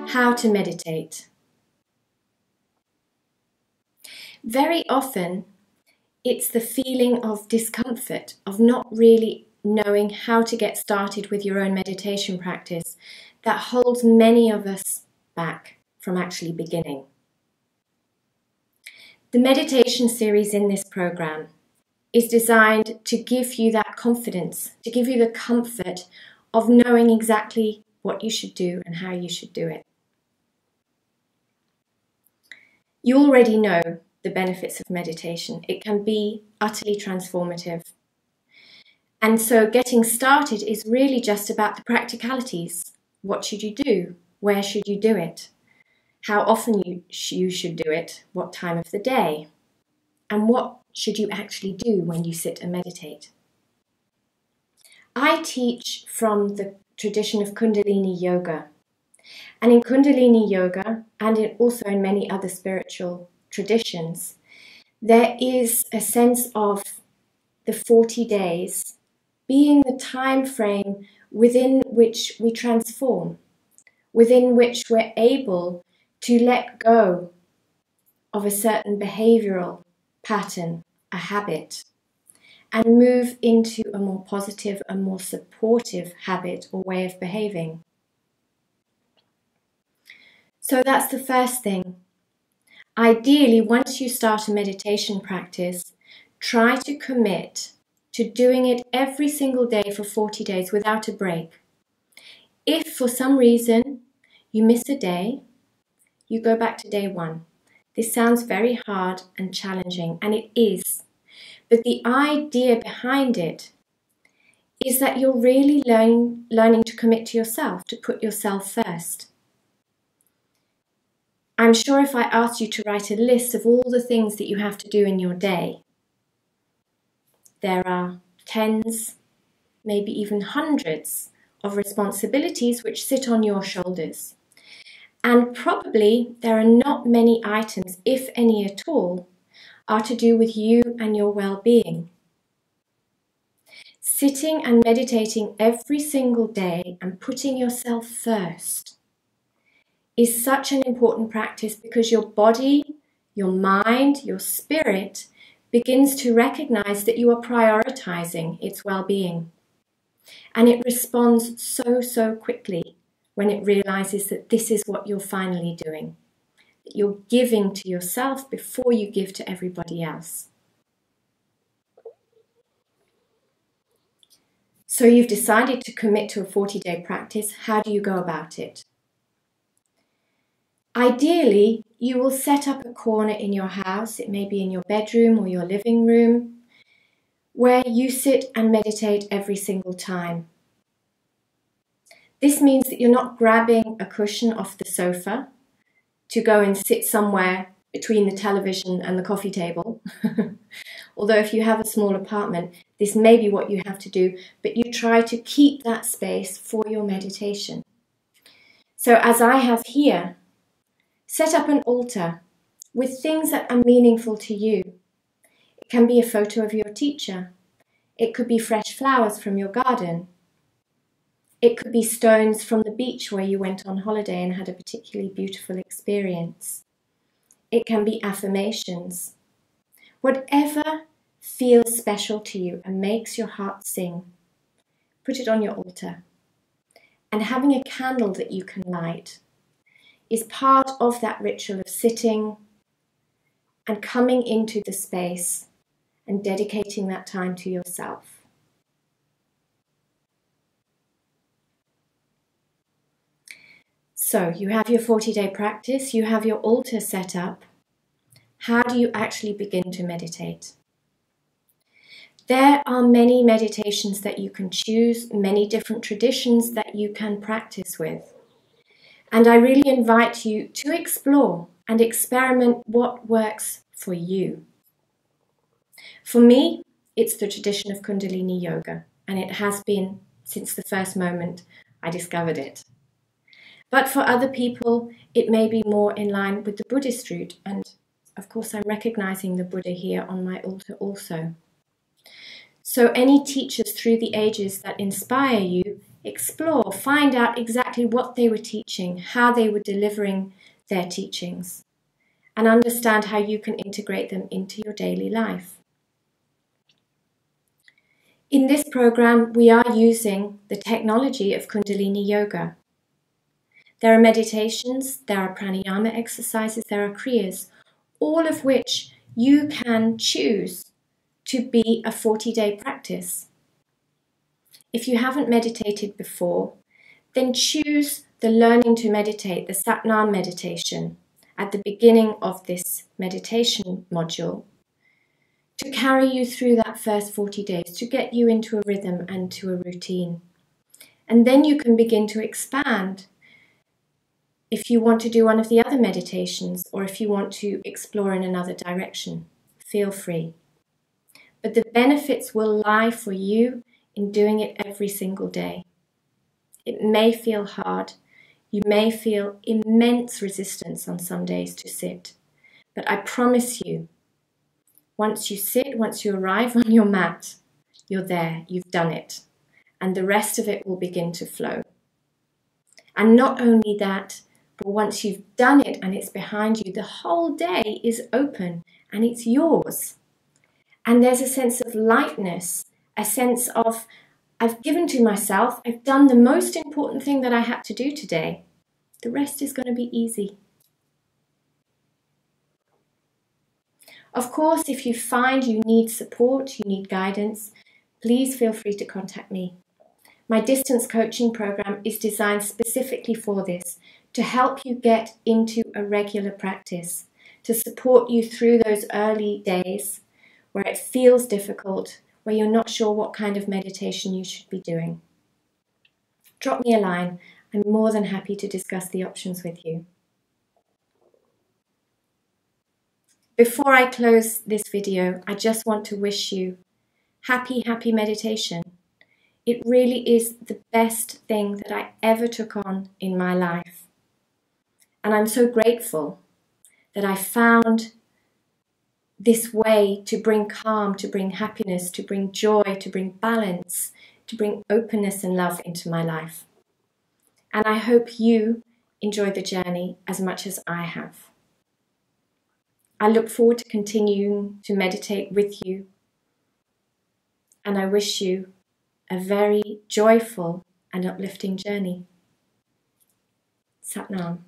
how to meditate. Very often, it's the feeling of discomfort, of not really knowing how to get started with your own meditation practice, that holds many of us back from actually beginning. The meditation series in this program is designed to give you that confidence, to give you the comfort of knowing exactly what you should do and how you should do it. You already know the benefits of meditation. It can be utterly transformative. And so getting started is really just about the practicalities. What should you do? Where should you do it? How often you should do it? What time of the day? And what should you actually do when you sit and meditate? I teach from the tradition of Kundalini Yoga. And in Kundalini Yoga, and also in many other spiritual traditions, there is a sense of the 40 days being the time frame within which we transform, within which we're able to let go of a certain behavioral pattern, a habit, and move into a more positive and more supportive habit or way of behaving. So that's the first thing. Ideally, once you start a meditation practice, try to commit to doing it every single day for 40 days without a break. If for some reason you miss a day, you go back to day one. This sounds very hard and challenging, and it is. But the idea behind it is that you're really learning to commit to yourself, to put yourself first. I'm sure if I asked you to write a list of all the things that you have to do in your day, there are tens, maybe even hundreds of responsibilities which sit on your shoulders. And probably there are not many items, if any at all, are to do with you and your well-being. Sitting and meditating every single day and putting yourself first is such an important practice, because your body, your mind, your spirit begins to recognize that you are prioritizing its well-being. And it responds so quickly when it realizes that this is what you're finally doing, that you're giving to yourself before you give to everybody else. So you've decided to commit to a 40-day practice. How do you go about it? Ideally, you will set up a corner in your house, it may be in your bedroom or your living room, where you sit and meditate every single time. This means that you're not grabbing a cushion off the sofa to go and sit somewhere between the television and the coffee table. Although if you have a small apartment, this may be what you have to do, but you try to keep that space for your meditation. So as I have here, set up an altar with things that are meaningful to you. It can be a photo of your teacher. It could be fresh flowers from your garden. It could be stones from the beach where you went on holiday and had a particularly beautiful experience. It can be affirmations. Whatever feels special to you and makes your heart sing, put it on your altar. And having a candle that you can light is part of that ritual of sitting and coming into the space and dedicating that time to yourself. So you have your 40-day practice, you have your altar set up. How do you actually begin to meditate? There are many meditations that you can choose, many different traditions that you can practice with. And I really invite you to explore and experiment what works for you. For me, it's the tradition of Kundalini Yoga, and it has been since the first moment I discovered it. But for other people, it may be more in line with the Buddhist route, and of course I'm recognizing the Buddha here on my altar also. So any teachers through the ages that inspire you, explore, find out exactly what they were teaching, how they were delivering their teachings, and understand how you can integrate them into your daily life. In this program, we are using the technology of Kundalini Yoga. There are meditations, there are pranayama exercises, there are kriyas, all of which you can choose to be a 40-day practice. If you haven't meditated before, then choose the learning to meditate, the Satnam meditation, at the beginning of this meditation module, to carry you through that first 40 days, to get you into a rhythm and to a routine. And then you can begin to expand. If you want to do one of the other meditations, or if you want to explore in another direction, feel free. But the benefits will lie for you in doing it every single day. It may feel hard. You may feel immense resistance on some days to sit. But I promise you, once you sit, once you arrive on your mat, you're there, you've done it. And the rest of it will begin to flow. And not only that, but once you've done it and it's behind you, the whole day is open and it's yours. And there's a sense of lightness, a sense of, I've given to myself, I've done the most important thing that I had to do today. The rest is going to be easy. Of course, if you find you need support, you need guidance, please feel free to contact me. My distance coaching program is designed specifically for this, to help you get into a regular practice, to support you through those early days where it feels difficult, where you're not sure what kind of meditation you should be doing. Drop me a line. I'm more than happy to discuss the options with you. Before I close this video, I just want to wish you happy meditation. It really is the best thing that I ever took on in my life. And I'm so grateful that I found this way to bring calm, to bring happiness, to bring joy, to bring balance, to bring openness and love into my life. And I hope you enjoy the journey as much as I have. I look forward to continuing to meditate with you, and I wish you a very joyful and uplifting journey. Satnam.